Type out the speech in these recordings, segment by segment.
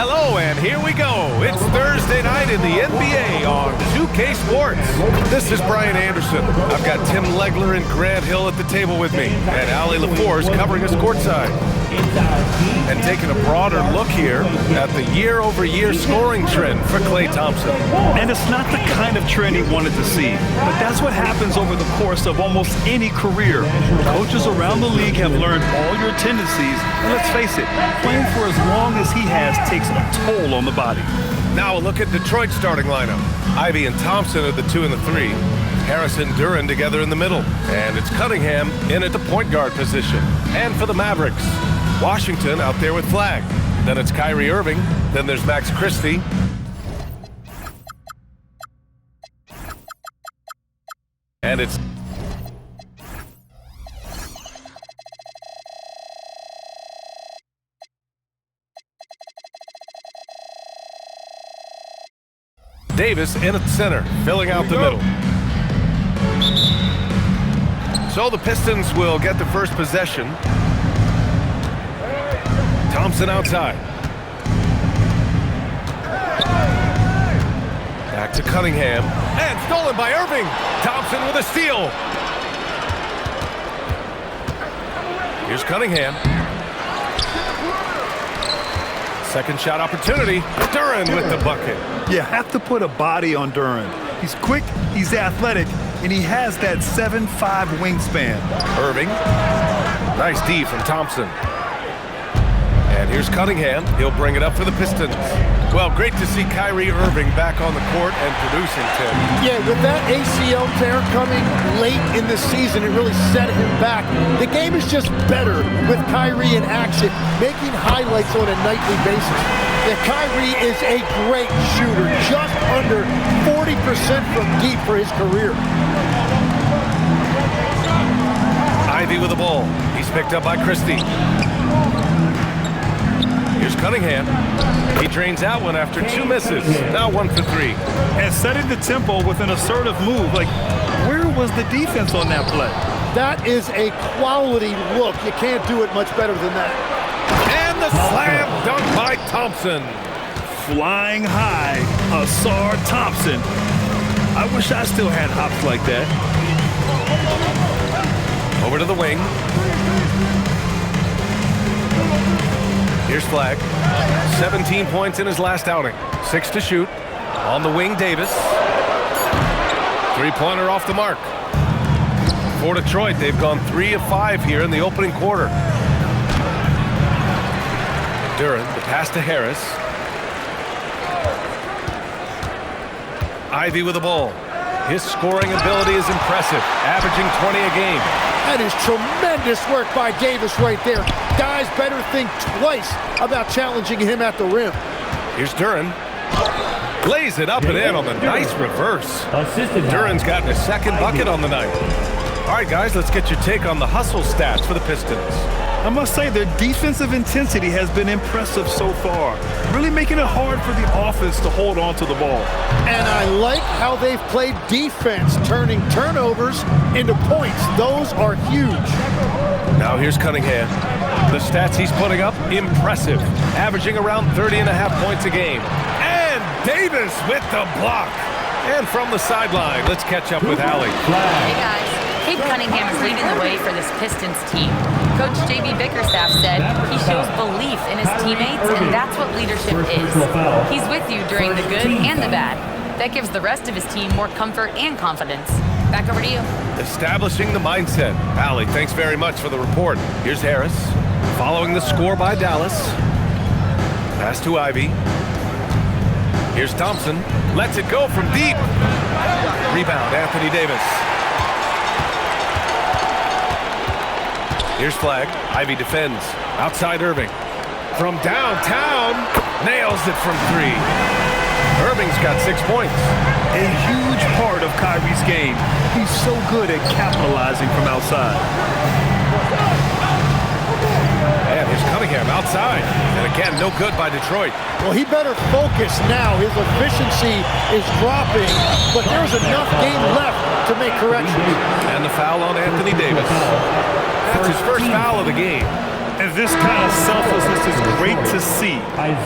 Hello, and here we go. It's Thursday night in the NBA on 2K Sports. This is Brian Anderson. I've got Tim Legler and Grant Hill at the table with me, and Ali LaForce covering us courtside. And taking a broader look here at the year-over-year scoring trend for Klay Thompson. And it's not the kind of trend he wanted to see, but that's what happens over the course of almost any career. Coaches around the league have learned all your tendencies, and let's face it, playing for as long as he has takes a toll on the body. Now a look at Detroit's starting lineup. Ivy and Thompson are the 2 and the 3. Harris and Duren together in the middle. And it's Cunningham in at the point guard position. And for the Mavericks, Washington out there with Flag. Then it's Kyrie Irving. Then there's Max Christie. And it's Davis in at center, filling out the middle. So the Pistons will get the first possession. Thompson outside. Back to Cunningham. And stolen by Irving. Thompson with a steal. Here's Cunningham. Second shot opportunity. Duren with the bucket. You have to put a body on Duren. He's quick, he's athletic, and he has that 7'5" wingspan. Irving. Nice D from Thompson. And here's Cunningham. He'll bring it up for the Pistons. Well, great to see Kyrie Irving back on the court and producing, Tim. Yeah, with that ACL tear coming late in the season, it really set him back. The game is just better with Kyrie in action, making highlights on a nightly basis. Yeah, Kyrie is a great shooter, just under 40% from deep for his career. Ivy with the ball. He's picked up by Christie. Here's Cunningham. He drains out one after 2 misses. Now 1 for 3. And setting the tempo with an assertive move. Like, where was the defense on that play? That is a quality look. You can't do it much better than that. And the slam dunk by Thompson. Flying high, Asar Thompson. I wish I still had hops like that. Over to the wing. Here's Flag. 17 points in his last outing. 6 to shoot. On the wing, Davis. Three-pointer off the mark. For Detroit, they've gone 3 of 5 here in the opening quarter. Duren, the pass to Harris. Ivy with the ball. His scoring ability is impressive, averaging 20 a game. That is tremendous work by Davis right there. Guys better think twice about challenging him at the rim. Here's Duren. Lays it up and in on the nice reverse. Duren's gotten his second bucket on the night. All right, guys, let's get your take on the hustle stats for the Pistons. I must say their defensive intensity has been impressive so far, really making it hard for the offense to hold on to the ball. And I like how they've played defense, turning turnovers into points. Those are huge. Now here's Cunningham. The stats he's putting up, impressive, averaging around 30.5 points a game. And Davis with the block. And from the sideline, let's catch up with Ali. Hey guys, Cade Cunningham is leading the way for this Pistons team. Coach J.B. Bickerstaff said he shows belief in his teammates, and that's what leadership is. He's with you during the good and the bad. That gives the rest of his team more comfort and confidence. Back over to you. Establishing the mindset. Ali, thanks very much for the report. Here's Harris, following the score by Dallas. Pass to Ivy. Here's Thompson. Lets it go from deep. Rebound, Anthony Davis. Here's Flag. Ivy defends. Outside Irving. From downtown. Nails it from 3. Irving's got 6 points. A huge part of Kyrie's game. He's so good at capitalizing from outside. And here's Cunningham outside. And again, no good by Detroit. Well, he better focus now. His efficiency is dropping, but there's enough game left to make corrections. And the foul on Anthony Davis. That's his first foul of the game. And this kind of selflessness is great to see.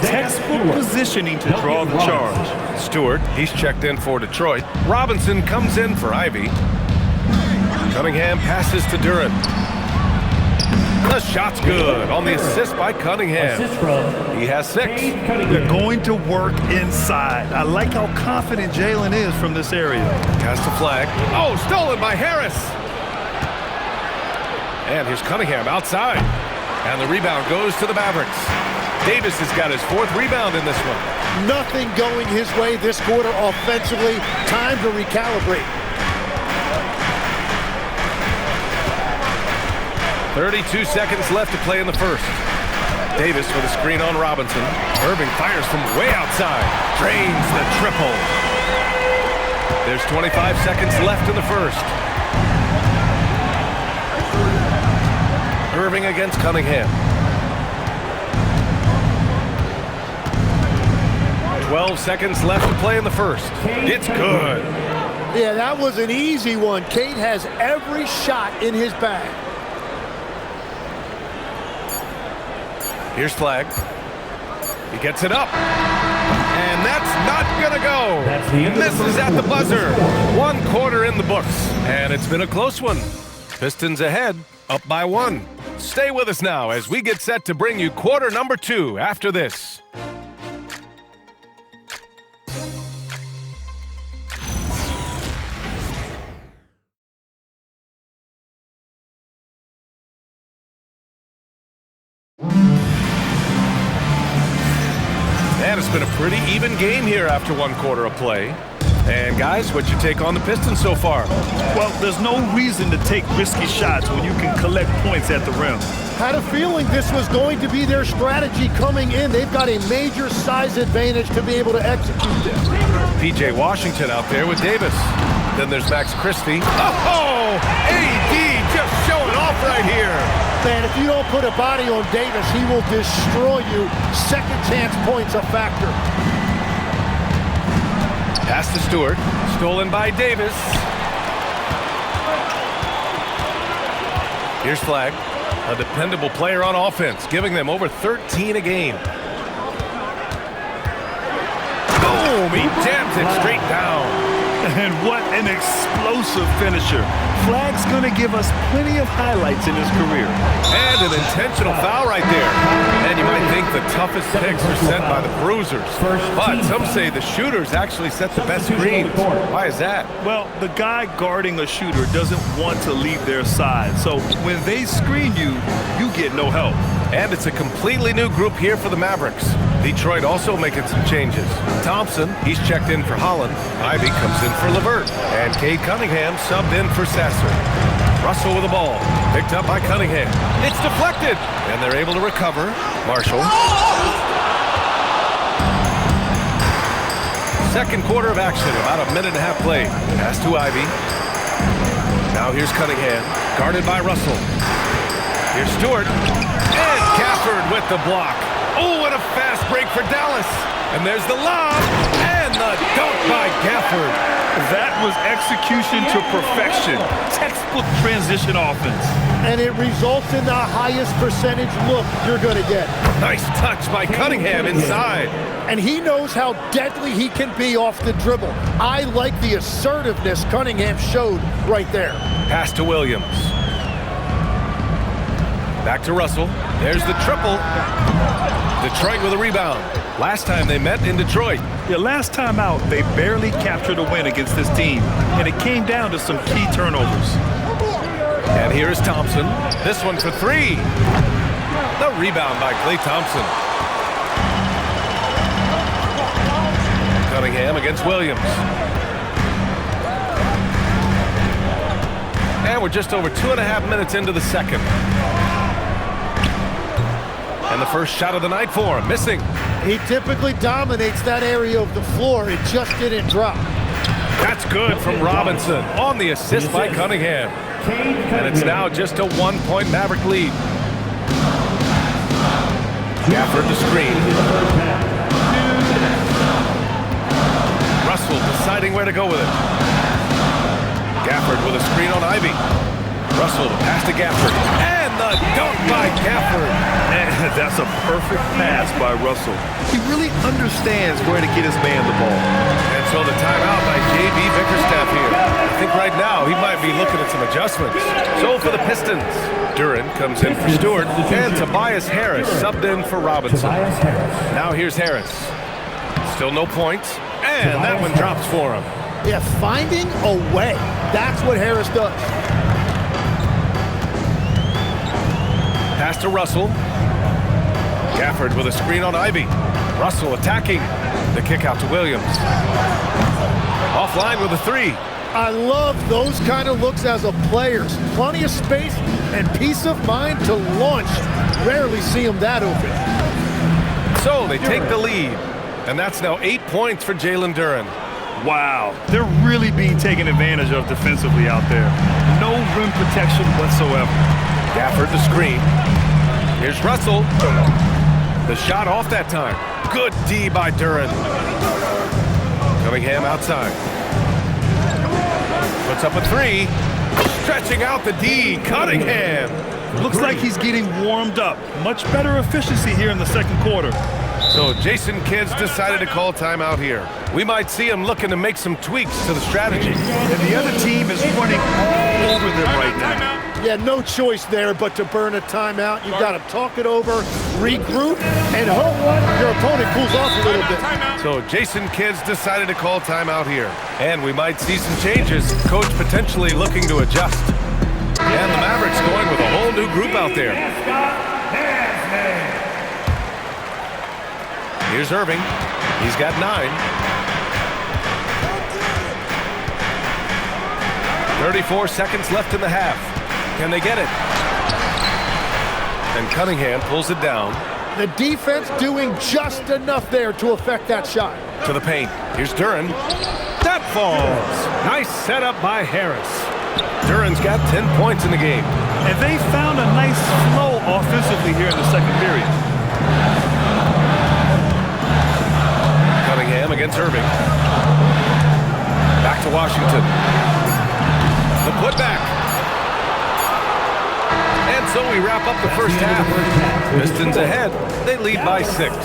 Textbook positioning to draw the charge. Stewart, he's checked in for Detroit. Robinson comes in for Ivy. Cunningham passes to Duran. The shot's good on the assist by Cunningham. He has 6. They're going to work inside. I like how confident Jalen is from this area. Cast a flag. Oh, stolen by Harris. And here's Cunningham outside. And the rebound goes to the Mavericks. Davis has got his 4th rebound in this one. Nothing going his way this quarter offensively. Time to recalibrate. 32 seconds left to play in the first. Davis with a screen on Robinson. Irving fires from way outside. Drains the triple. There's 25 seconds left in the first. Irving against Cunningham. 12 seconds left to play in the first. It's good. Yeah, that was an easy one. Cade has every shot in his bag. Here's Flag. He gets it up. And that's not gonna go. Misses at the buzzer. 1 quarter in the books. And it's been a close one. Pistons ahead, up by 1. Stay with us now as we get set to bring you quarter number 2 after this. And it's been a pretty even game here after 1 quarter of play. And guys, what's your take on the Pistons so far? Well, there's no reason to take risky shots when you can collect points at the rim. Had a feeling this was going to be their strategy coming in. They've got a major size advantage to be able to execute this. P.J. Washington out there with Davis. Then there's Max Christie. Oh, AD just showing off right here. Man, if you don't put a body on Davis, he will destroy you. Second chance points a factor. Pass to Stewart. Stolen by Davis. Here's Flag. A dependable player on offense, giving them over 13 a game. Boom! He jams it straight down. And what an explosive finisher. Flag's going to give us plenty of highlights in his career. And an intentional foul right there. And you might think the toughest picks are set by the bruisers. But some say the shooters actually set the best screens. Why is that? Well, the guy guarding a shooter doesn't want to leave their side. So when they screen you, you get no help. And it's a completely new group here for the Mavericks. Detroit also making some changes. Thompson, he's checked in for Holland. Ivy comes in for LeVert. And Cade Cunningham subbed in for Sasser. Russell with the ball. Picked up by Cunningham. It's deflected. And they're able to recover. Marshall. Second quarter of action. About a minute and a half played. Pass to Ivy. Now here's Cunningham. Guarded by Russell. Here's Stewart. And Gafford with the block. Oh, what a fast break for Dallas. And there's the lob. And the dunk by Gafford. That was execution to perfection. Textbook transition offense. And it results in the highest percentage look you're going to get. Nice touch by Cunningham inside. And he knows how deadly he can be off the dribble. I like the assertiveness Cunningham showed right there. Pass to Williams. Back to Russell. There's the triple. Detroit with a rebound. Last time they met in Detroit. Yeah, last time out, they barely captured a win against this team, and it came down to some key turnovers. And here is Thompson. This one for 3. The rebound by Klay Thompson. Cunningham against Williams. And we're just over 2.5 minutes into the second. And the first shot of the night for him, missing. He typically dominates that area of the floor. It just didn't drop. That's good from Robinson on the assist by Cunningham. And it's now just a 1-point Maverick lead. Gafford the screen. Russell deciding where to go with it. Gafford with a screen on Ivy. Russell pass to Gafford. And the dunk by Gafford. And that's a perfect pass by Russell. He really understands where to get his man the ball. And so the timeout by J.B. Bickerstaff here. I think right now he might be looking at some adjustments. So for the Pistons, Duren comes in for Stewart, and Tobias Harris subbed in for Robinson. Now here's Harris. Still no points, and that one drops for him. Yeah, finding a way. That's what Harris does. Pass to Russell. Gafford with a screen on Ivy. Russell attacking. The kick out to Williams. Offline with a three. I love those kind of looks as a player. Plenty of space and peace of mind to launch. Rarely see him that open. So they take the lead. And that's now 8 points for Jalen Duren. Wow, they're really being taken advantage of defensively out there. No rim protection whatsoever. Gafford the screen. Here's Russell. The shot off that time. Good D by Duren. Cunningham outside. Puts up a three. Stretching out the D. Cunningham. Looks like he's getting warmed up. Much better efficiency here in the second quarter. So Jason Kidd's decided to call timeout here. We might see him looking to make some tweaks to the strategy. And the other team is running all over them right now. Yeah, no choice there but to burn a timeout. You've got to talk it over, regroup, and hope your opponent cools off a little bit. So Jason Kidd's decided to call timeout here. And we might see some changes. Coach potentially looking to adjust. And the Mavericks going with a whole new group out there. Here's Irving. He's got 9. 34 seconds left in the half. Can they get it? And Cunningham pulls it down. The defense doing just enough there to affect that shot. To the paint. Here's Duren. That falls. Nice setup by Harris. Duren's got 10 points in the game. And they found a nice flow offensively here in the second period. Cunningham against Irving. Back to Washington. The putback. And so we wrap up the first half. Pistons ahead. They lead by 6.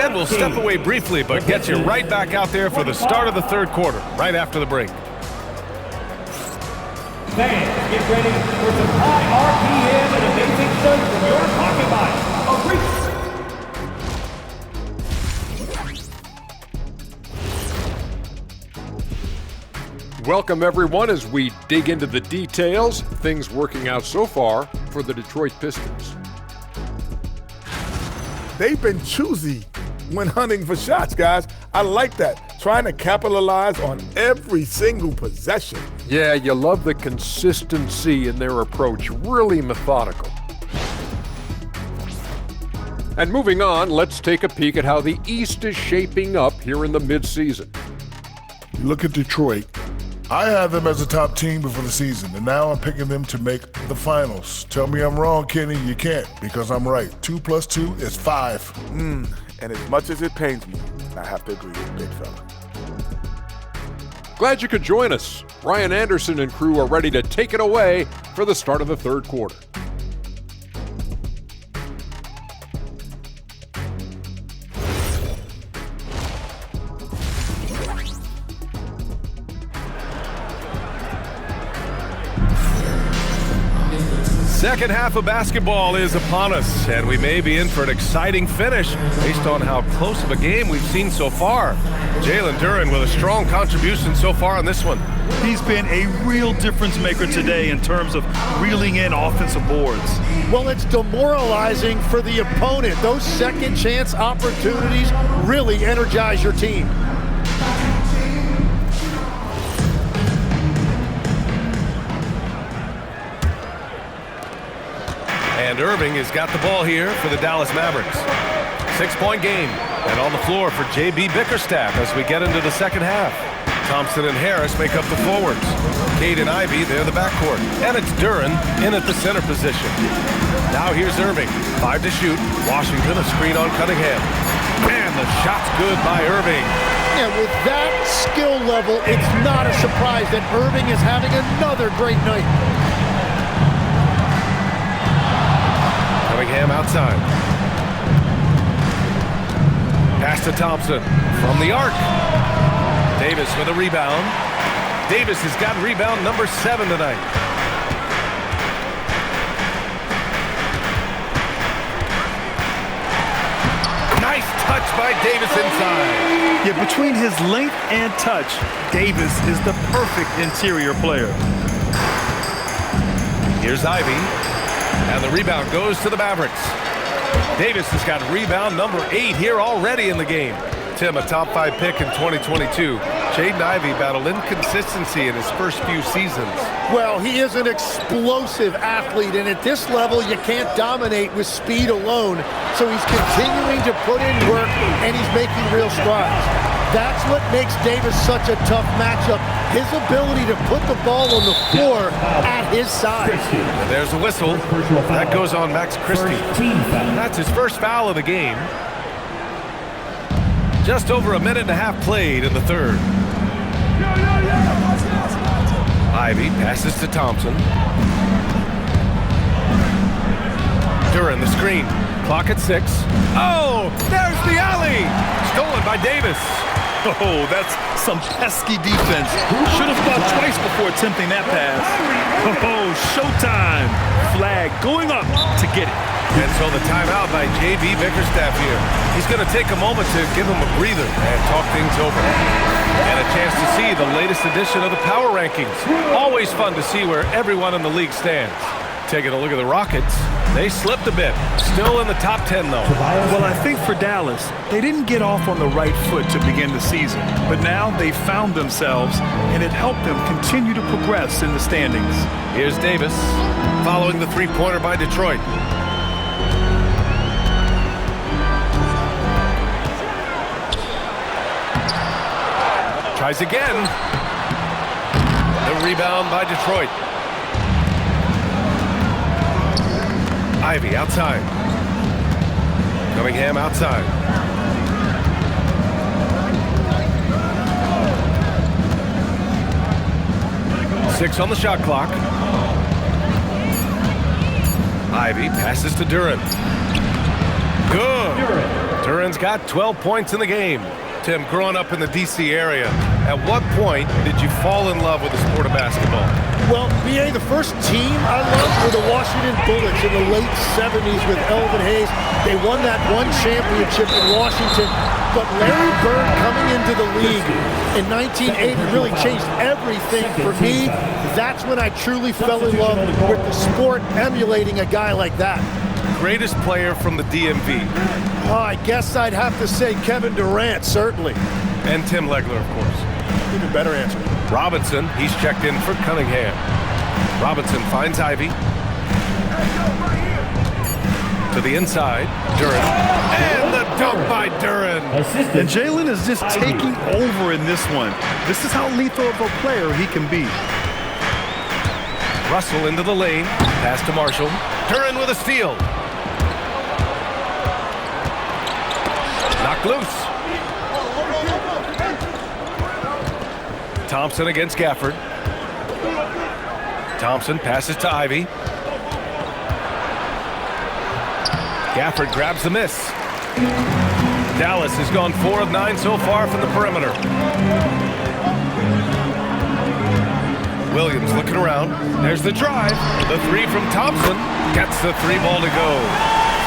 And we'll step away briefly, but get you right back out there for the start of the third quarter, right after the break. Fans, get ready for some high RPM and amazing stuff from your pocket bike. Welcome, everyone, as we dig into the details. Things working out so far for the Detroit Pistons. They've been choosy when hunting for shots, guys. I like that. Trying to capitalize on every single possession. Yeah, you love the consistency in their approach. Really methodical. And moving on, let's take a peek at how the East is shaping up here in the midseason. You look at Detroit. I had them as a top team before the season, and now I'm picking them to make the finals. Tell me I'm wrong, Kenny. You can't, because I'm right. 2 + 2 is 5. And as much as it pains me, I have to agree with Big Fella. Glad you could join us. Brian Anderson and crew are ready to take it away for the start of the third quarter. Second half of basketball is upon us, and we may be in for an exciting finish based on how close of a game we've seen so far. Jalen Duren with a strong contribution so far on this one. He's been a real difference maker today in terms of reeling in offensive boards. Well, it's demoralizing for the opponent. Those second chance opportunities really energize your team. And Irving has got the ball here for the Dallas Mavericks. 6-point game. And on the floor for J.B. Bickerstaff as we get into the second half. Thompson and Harris make up the forwards. Cade and Ivy, they're the backcourt. And it's Duren in at the center position. Now here's Irving. 5 to shoot. Washington, a screen on Cunningham. And the shot's good by Irving. Yeah, with that skill level, it's not a surprise that Irving is having another great night. Cunningham outside. Pass to Thompson from the arc. Davis with a rebound. Davis has got rebound number 7 tonight. Nice touch by Davis inside. Yeah, between his length and touch, Davis is the perfect interior player. Here's Ivy, and the rebound goes to the Mavericks. Davis has got rebound number 8 here already in the game. Tim, a top 5 pick in 2022. Jaden Ivey battled inconsistency in his first few seasons. Well, he is an explosive athlete, and at this level, you can't dominate with speed alone. So he's continuing to put in work, and he's making real strides. That's what makes Davis such a tough matchup, his ability to put the ball on the floor at his size. And there's a whistle. That goes on Max Christie. That's his first foul of the game. Just over a minute and a half played in the third. Ivy passes to Thompson. Duran the screen. Clock at 6. Oh, there's the alley. Stolen by Davis. Oh, that's some pesky defense. Should have thought twice before attempting that pass. Oh, showtime. Flag going up to get it. And so the timeout by J.B. Bickerstaff here. He's going to take a moment to give him a breather and talk things over. And a chance to see the latest edition of the power rankings. Always fun to see where everyone in the league stands. Taking a look at the Rockets, they slipped a bit. Still in the top 10, though. Well, I think for Dallas, they didn't get off on the right foot to begin the season. But now they found themselves, and it helped them continue to progress in the standings. Here's Davis, following the three-pointer by Detroit. Tries again. The rebound by Detroit. Ivy outside. Cunningham outside. Six on the shot clock. Ivy passes to Duran. Good. Duran's got 12 points in the game. Tim, growing up in the D.C. area, at what point did you fall in love with the sport of basketball? Well, B.A., the first team I loved were the Washington Bullets in the late 70s with Elvin Hayes. They won that one championship in Washington. But Larry Bird coming into the league in 1980 really changed everything for me. That's when I truly fell in love with the sport, emulating a guy like that. Greatest player from the DMV? Oh, I guess I'd have to say Kevin Durant, certainly. And Tim Legler, of course. Even better answer. Robinson, he's checked in for Cunningham. Robinson finds Ivy. To the inside, Duran. And the dunk by Duran. And Jalen is just taking over in this one. This is how lethal of a player he can be. Russell into the lane. Pass to Marshall. Duran with a steal. Knocked loose. Thompson against Gafford. Thompson passes to Ivy. Gafford grabs the miss. Dallas has gone 4 of 9 so far from the perimeter. Williams looking around. There's the drive. The three from Thompson. Gets the 3-ball to go.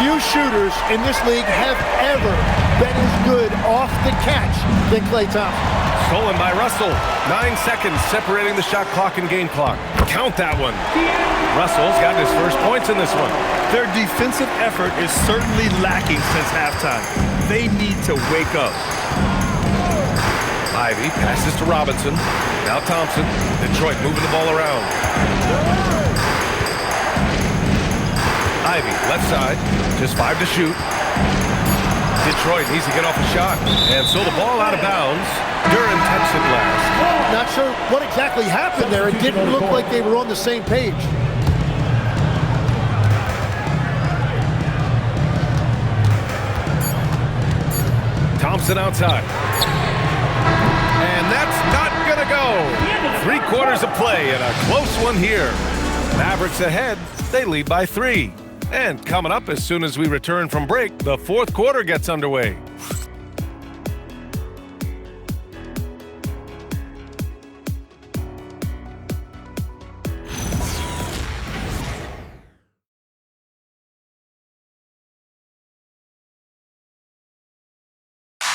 Few shooters in this league have ever been as good off the catch than Klay Thompson. Stolen by Russell. 9 seconds separating the shot clock and game clock. Count that one. Russell's got his first points in this one. Their defensive effort is certainly lacking since halftime. They need to wake up. Ivy passes to Robinson. Now Thompson. Detroit moving the ball around. Ivy, left side. Just 5 to shoot. Detroit needs to get off a shot. And so the ball out of bounds. Duran touched it last. Not sure what exactly happened there. It didn't look like they were on the same page. Thompson outside. And that's not going to go. 3 quarters of play and a close one here. Mavericks ahead. They lead by 3. And coming up as soon as we return from break, the fourth quarter gets underway.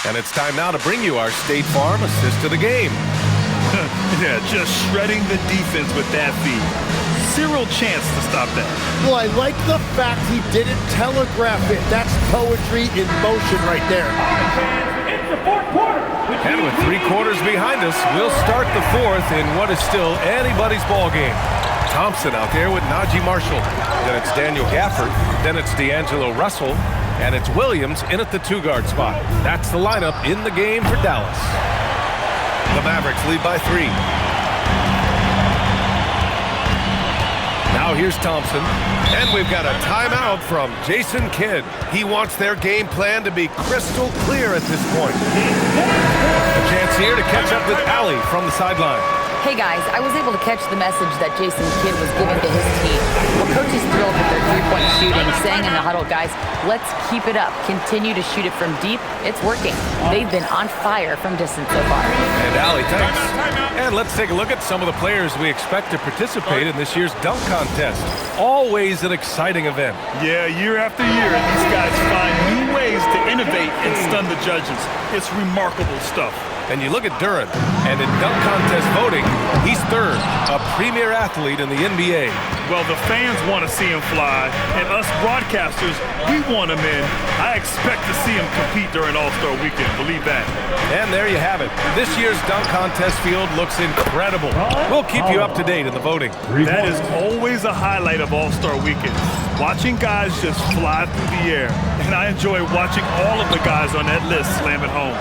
And it's time now to bring you our State Farm assist of the game. Yeah, just shredding the defense with that feed. Zero chance to stop that. Well, I like the fact he didn't telegraph it. That's poetry in motion right there. It's the fourth quarter. And with 3 quarters behind us, we'll start the fourth in what is still anybody's ball game. Thompson out there with Najee Marshall. Then it's Daniel Gafford. Then it's D'Angelo Russell. And it's Williams in at the 2-guard spot. That's the lineup in the game for Dallas. The Mavericks lead by 3. Now here's Thompson. And we've got a timeout from Jason Kidd. He wants their game plan to be crystal clear at this point. A chance here to catch up with Allie from the sideline. Hey guys, I was able to catch the message that Jason Kidd was giving to his team. Well, coach is thrilled with their three-point shooting, saying in the huddle, guys, let's keep it up. Continue to shoot it from deep. It's working. They've been on fire from distance so far. And Allie, thanks. And let's take a look at some of the players we expect to participate in this year's dunk contest. Always an exciting event. Yeah, year after year, these guys find new ways to innovate and stun the judges. It's remarkable stuff. And you look at Duren, and in dunk contest voting, he's third, a premier athlete in the NBA. Well, the fans want to see him fly, and us broadcasters, we want him in. I expect to see him compete during All-Star Weekend, believe that. And there you have it. This year's dunk contest field looks incredible. We'll keep you up to date in the voting. That is always a highlight of All-Star Weekend. Watching guys just fly through the air, and I enjoy watching all of the guys on that list slam it home.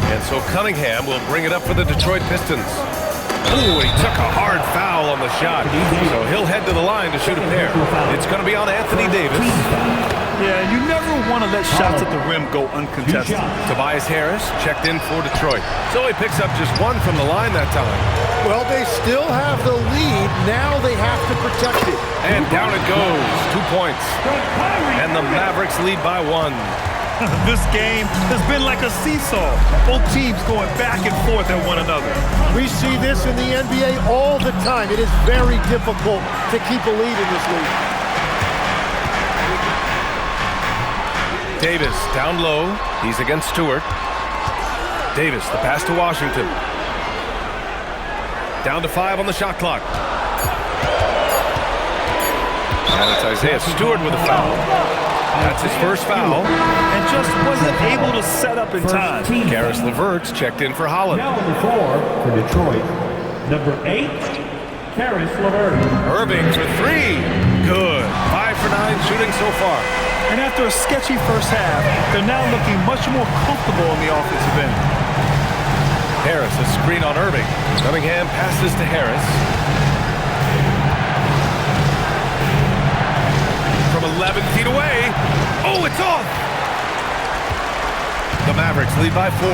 And so Cunningham will bring it up for the Detroit Pistons. Ooh, he took a hard foul on the shot. So he'll head to the line to shoot a pair. It's going to be on Anthony Davis. Yeah, you never want to let shots at the rim go uncontested. Tobias Harris checked in for Detroit. So he picks up just 1 from the line that time. Well, they still have the lead. Now they have to protect it. And down it goes. 2 points. And the Mavericks lead by 1. This game has been like a seesaw. Both teams going back and forth at one another. We see this in the NBA all the time. It is very difficult to keep a lead in this league. Davis down low. He's against Stewart. Davis, the pass to Washington. Down to 5 on the shot clock. And it's Isaiah Stewart with a foul. That's his first foul. And just wasn't able to set up in time. Karis LeVert's checked in for Holland. Now on the floor for Detroit, number 8, Karis LeVert. Irving for 3. Good. 5 for 9 shooting so far. And after a sketchy first half, they're now looking much more comfortable in the offensive end. Harris, a screen on Irving. Cunningham passes to Harris. From 11 feet away. Oh, it's off! The Mavericks lead by 4.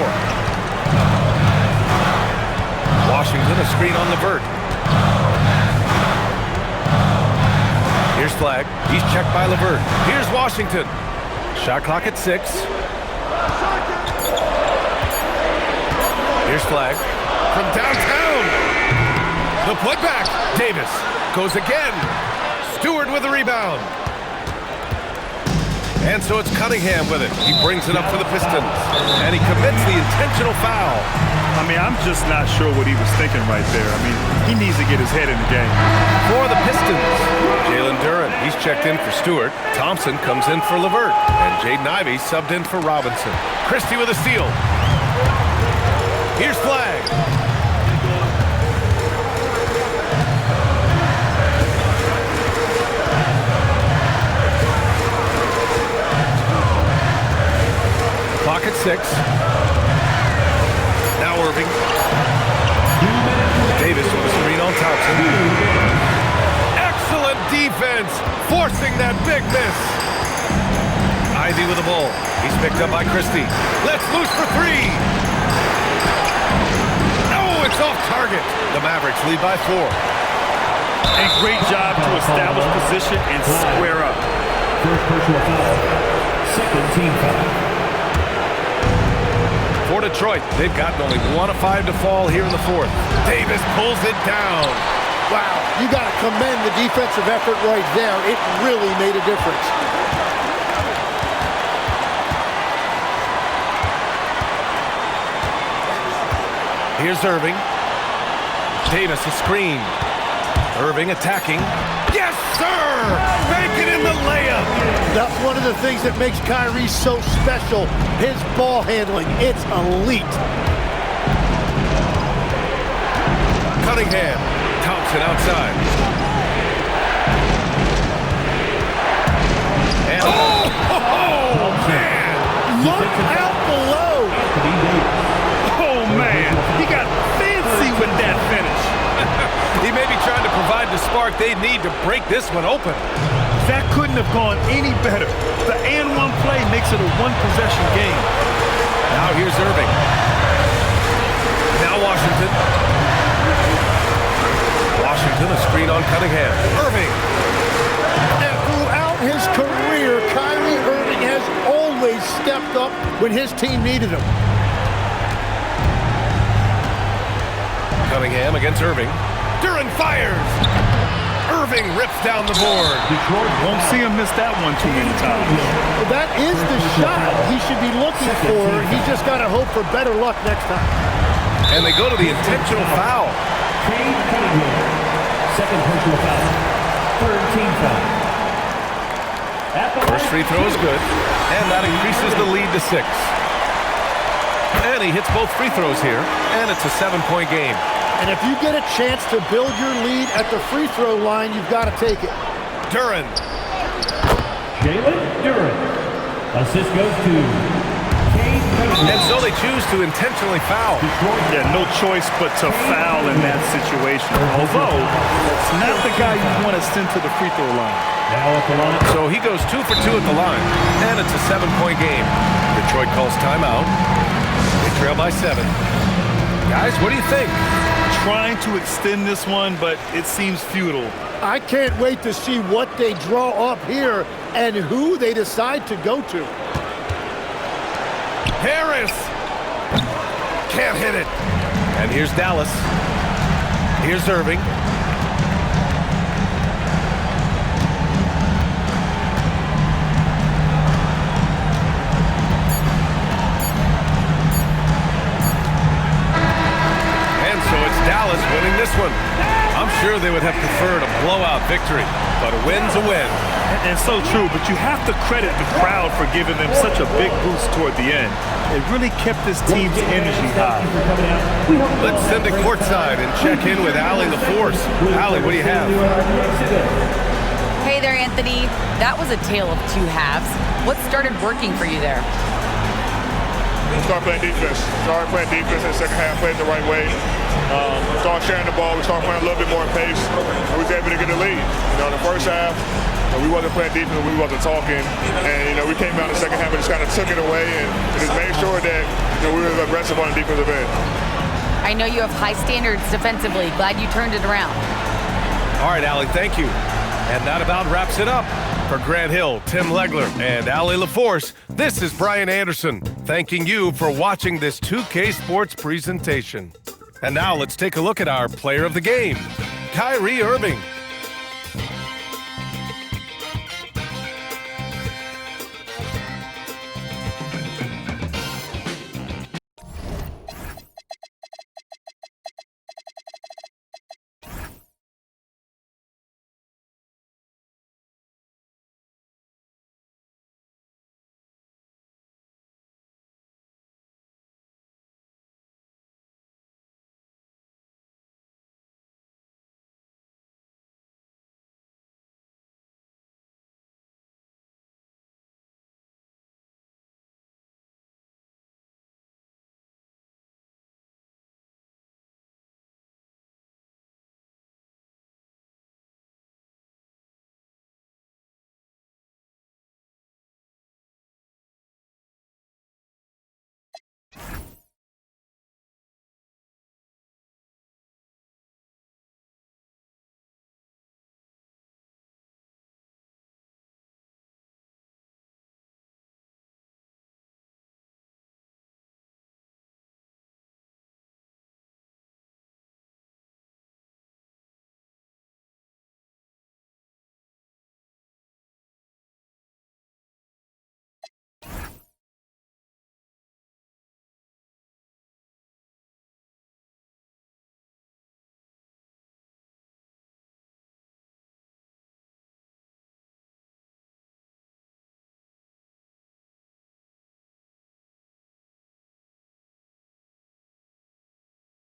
Washington, a screen on LeVert. Here's Flag. He's checked by LeVert. Here's Washington. Shot clock at 6. Here's Flag. From downtown. The putback. Davis goes again. Stewart with the rebound. And so it's Cunningham with it. He brings it up for the Pistons. And he commits the intentional foul. I mean, I'm just not sure what he was thinking right there. I mean, he needs to get his head in the game. For the Pistons, Jalen Duren. He's checked in for Stewart. Thompson comes in for LeVert. And Jaden Ivey subbed in for Robinson. Christie with a steal. Here's Flag. Clock at 6. Now Irving. Davis with a screen on Thompson. Excellent defense, forcing that big miss. Ivey with the ball. He's picked up by Christie. Let's loose for 3. Oh, it's off target. The Mavericks lead by 4. And great job to establish position and square up. First personal foul. Second team foul. For Detroit, they've gotten only 1 of 5 to fall here in the fourth. Davis pulls it down. Wow, you got to commend the defensive effort right there. It really made a difference. Here's Irving. Davis a screen. Irving attacking. Yes, sir! Make it in the layup! That's one of the things that makes Kyrie so special. His ball handling, it's elite. Cunningham. Thompson outside. And man! Look out below! Oh, man. He got fancy with that finish. He may be trying to provide the spark they need to break this one open. That couldn't have gone any better. The and-one play makes it a one-possession game. Now here's Irving. Now Washington. Washington, a screen on Cunningham. Irving. And throughout his career, Kyrie Irving has always stepped up when his team needed him. Cunningham against Irving. Duran fires. Irving rips down the board. Detroit won't see him miss that one too many times. Well, that is the shot he should be looking for. He's just got to hope for better luck next time. And they go to the intentional foul. Cade Cunningham. Second personal foul. Third team foul. First free throw is good. And that increases the lead to 6. And he hits both free throws here. And it's a 7-point game. And if you get a chance to build your lead at the free throw line, you've got to take it. Duran. Jalen Duran. Assist goes to Cade Cunningham. And so they choose to intentionally foul. Yeah, no choice but to foul in that situation. Although, that's not the guy you want to send to the free throw line. Now at the line. So he goes 2 for 2 at the line. And it's a 7-point game. Detroit calls timeout. They trail by 7. Guys, what do you think? Trying to extend this one, but it seems futile. I can't wait to see what they draw up here and who they decide to go to. Harris! Can't hit it. And here's Dallas. Here's Irving. Dallas winning this one. I'm sure they would have preferred a blowout victory, but a win's a win. And so true, but you have to credit the crowd for giving them such a big boost toward the end. It really kept this team's energy high. Let's send it courtside and check in with Allie LaForce. Allie, what do you have? Hey there, Anthony. That was a tale of two halves. What started working for you there? Start playing defense. Started playing defense in the second half, played the right way. Started sharing the ball. We started playing a little bit more pace. We was able to get a lead. The first half, we wasn't playing defense, we wasn't talking. And, we came out in the second half and just kind of took it away and just made sure that we were aggressive on the defensive end. I know you have high standards defensively. Glad you turned it around. All right, Allie, thank you. And that about wraps it up. For Grant Hill, Tim Legler, and Allie LaForce, this is Brian Anderson, thanking you for watching this 2K Sports presentation. And now let's take a look at our player of the game, Kyrie Irving.